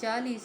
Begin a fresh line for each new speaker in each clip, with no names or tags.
40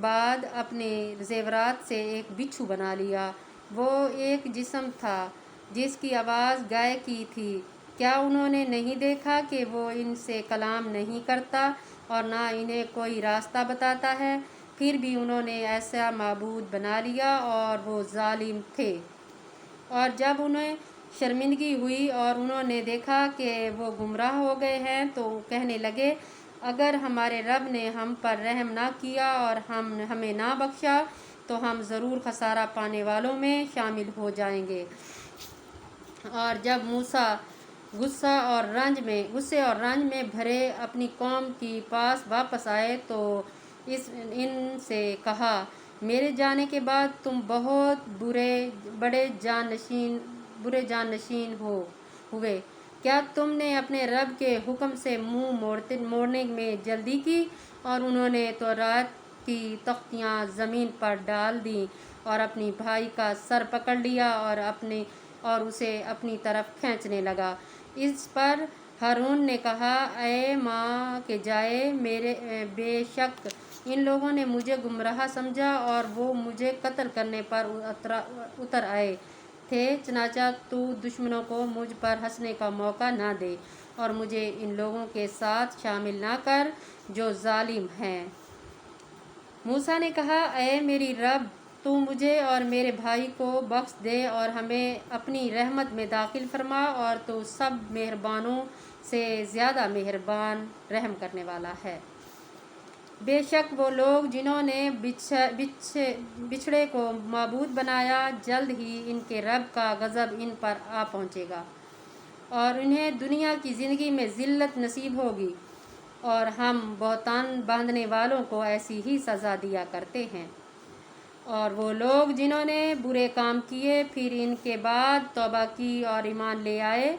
بعد اپنے زیورات سے ایک بچھو بنا لیا۔ وہ ایک جسم تھا جس کی آواز گائے کی تھی۔ کیا انہوں نے نہیں دیکھا کہ وہ ان سے کلام نہیں کرتا اور نہ انہیں کوئی راستہ بتاتا ہے؟ پھر بھی انہوں نے ایسا معبود بنا لیا اور وہ ظالم تھے۔ اور جب انہیں شرمندگی ہوئی اور انہوں نے دیکھا کہ وہ گمراہ ہو گئے ہیں تو کہنے لگے، اگر ہمارے رب نے ہم پر رحم نہ کیا اور ہمیں نہ بخشا تو ہم ضرور خسارہ پانے والوں میں شامل ہو جائیں گے۔ اور جب موسیٰ غصے اور رنج میں بھرے اپنی قوم کے پاس واپس آئے تو ان سے کہا، میرے جانے کے بعد تم بہت برے جانشین ہوئے۔ کیا تم نے اپنے رب کے حکم سے منہ موڑنے میں جلدی کی؟ اور انہوں نے تورات کی تختیاں زمین پر ڈال دیں اور اپنی بھائی کا سر پکڑ لیا اور اسے اپنی طرف کھینچنے لگا۔ اس پر ہارون نے کہا، اے ماں کے جائے، بے شک ان لوگوں نے مجھے گمراہ سمجھا اور وہ مجھے قتل کرنے پر اتر آئے تھے، چنانچہ تو دشمنوں کو مجھ پر ہنسنے کا موقع نہ دے اور مجھے ان لوگوں کے ساتھ شامل نہ کر جو ظالم ہیں۔ موسیٰ نے کہا، اے میری رب، تو مجھے اور میرے بھائی کو بخش دے اور ہمیں اپنی رحمت میں داخل فرما، اور تو سب مہربانوں سے زیادہ مہربان رحم کرنے والا ہے۔ بے شک وہ لوگ جنہوں نے بچھڑے کو معبود بنایا، جلد ہی ان کے رب کا غضب ان پر آ پہنچے گا اور انہیں دنیا کی زندگی میں ذلت نصیب ہوگی، اور ہم بہتان باندھنے والوں کو ایسی ہی سزا دیا کرتے ہیں۔ اور وہ لوگ جنہوں نے برے کام کیے پھر ان کے بعد توبہ کی اور ایمان لے آئے،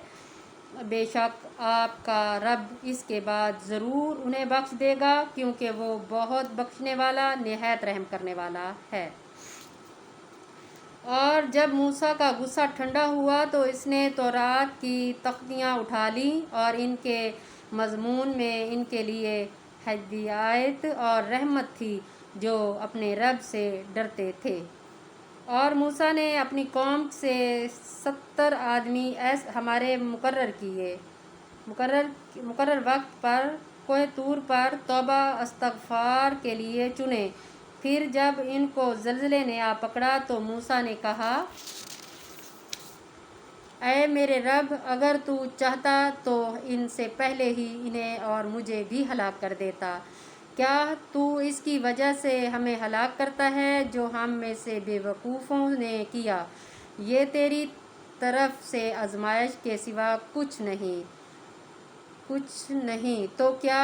بے شک آپ کا رب اس کے بعد ضرور انہیں بخش دے گا، کیونکہ وہ بہت بخشنے والا نہایت رحم کرنے والا ہے۔ اور جب موسیٰ کا غصہ ٹھنڈا ہوا تو اس نے تورات کی تختیاں اٹھا لیں، اور ان کے مضمون میں ان کے لیے ہدایت اور رحمت تھی جو اپنے رب سے ڈرتے تھے۔ اور موسیٰ نے اپنی قوم سے 70 آدمی ہمارے مقرر وقت پر کوہ طور پر توبہ استغفار کے لیے چنے۔ پھر جب ان کو زلزلے نے آ پکڑا تو موسیٰ نے کہا، اے میرے رب، اگر تو چاہتا تو ان سے پہلے ہی انہیں اور مجھے بھی ہلاک کر دیتا۔ کیا تو اس کی وجہ سے ہمیں ہلاک کرتا ہے جو ہم میں سے بے وقوفوں نے کیا؟ یہ تیری طرف سے آزمائش کے سوا کچھ نہیں۔ تو کیا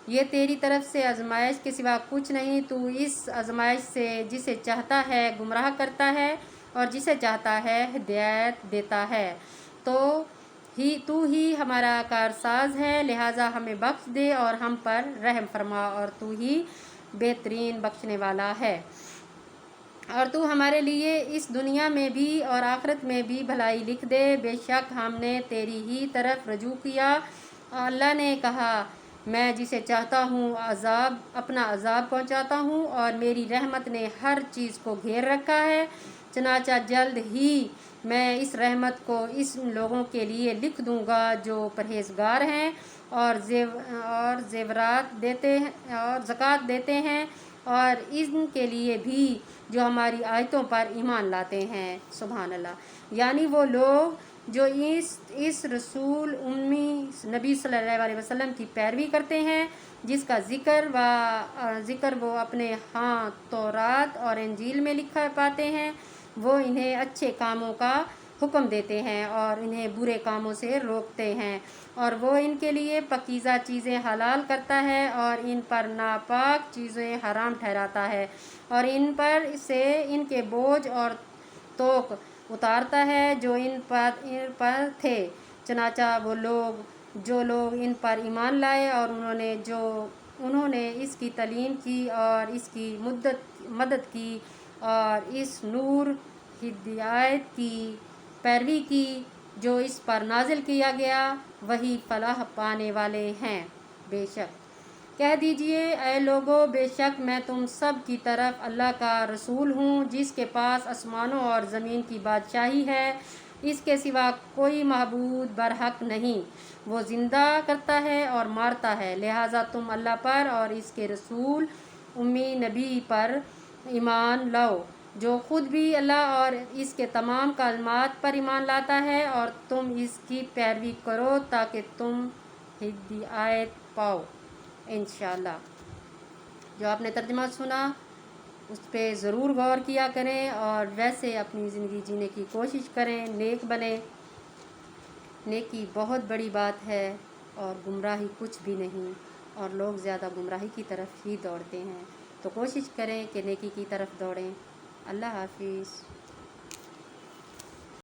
یہ تیری طرف سے آزمائش کے سوا کچھ نہیں؟ تو اس آزمائش سے جسے چاہتا ہے گمراہ کرتا ہے اور جسے چاہتا ہے ہدایت دیتا ہے۔ تو ہی ہمارا کارساز ہے، لہٰذا ہمیں بخش دے اور ہم پر رحم فرما، اور تو ہی بہترین بخشنے والا ہے۔ اور تو ہمارے لیے اس دنیا میں بھی اور آخرت میں بھی بھلائی لکھ دے۔ بے شک ہم نے تیری ہی طرف رجوع کیا۔ اللہ نے کہا، میں جسے چاہتا ہوں اپنا عذاب پہنچاتا ہوں، اور میری رحمت نے ہر چیز کو گھیر رکھا ہے، چنانچہ جلد ہی میں اس رحمت کو اس لوگوں کے لیے لکھ دوں گا جو پرہیزگار ہیں اور زکوٰۃ دیتے ہیں، اور ان کے لیے بھی جو ہماری آیتوں پر ایمان لاتے ہیں۔ سبحان اللہ۔ یعنی وہ لوگ جو اس رسول امی نبی صلی اللہ علیہ وسلم کی پیروی کرتے ہیں، جس کا ذکر وہ اپنے ہاں تورات اور انجیل میں لکھا پاتے ہیں، وہ انہیں اچھے کاموں کا حکم دیتے ہیں اور انہیں برے کاموں سے روکتے ہیں، اور وہ ان کے لیے پاکیزہ چیزیں حلال کرتا ہے اور ان پر ناپاک چیزیں حرام ٹھہراتا ہے، اور ان پر سے ان کے بوجھ اور توق اتارتا ہے جو ان پر تھے۔ چنانچہ جو لوگ ان پر ایمان لائے اور انہوں نے اس کی تعلیم کی اور اس کی مدد کی اور اس نور ہدایت کی پیروی کی جو اس پر نازل کیا گیا، وہی فلاح پانے والے ہیں۔ بے شک کہہ دیجئے اے لوگو، بے شک میں تم سب کی طرف اللہ کا رسول ہوں، جس کے پاس آسمانوں اور زمین کی بادشاہی ہے، اس کے سوا کوئی معبود برحق نہیں، وہ زندہ کرتا ہے اور مارتا ہے، لہٰذا تم اللہ پر اور اس کے رسول امی نبی پر ایمان لاؤ، جو خود بھی اللہ اور اس کے تمام کلمات پر ایمان لاتا ہے، اور تم اس کی پیروی کرو تاکہ تم ہدایت پاؤ انشاءاللہ۔ جو آپ نے ترجمہ سنا اس پہ ضرور غور کیا کریں اور ویسے اپنی زندگی جینے کی کوشش کریں، نیک بنیں۔ نیکی بہت بڑی بات ہے اور گمراہی کچھ بھی نہیں، اور لوگ زیادہ گمراہی کی طرف ہی دوڑتے ہیں، تو کوشش کریں کہ نیکی کی طرف دوڑیں۔ اللہ حافظ۔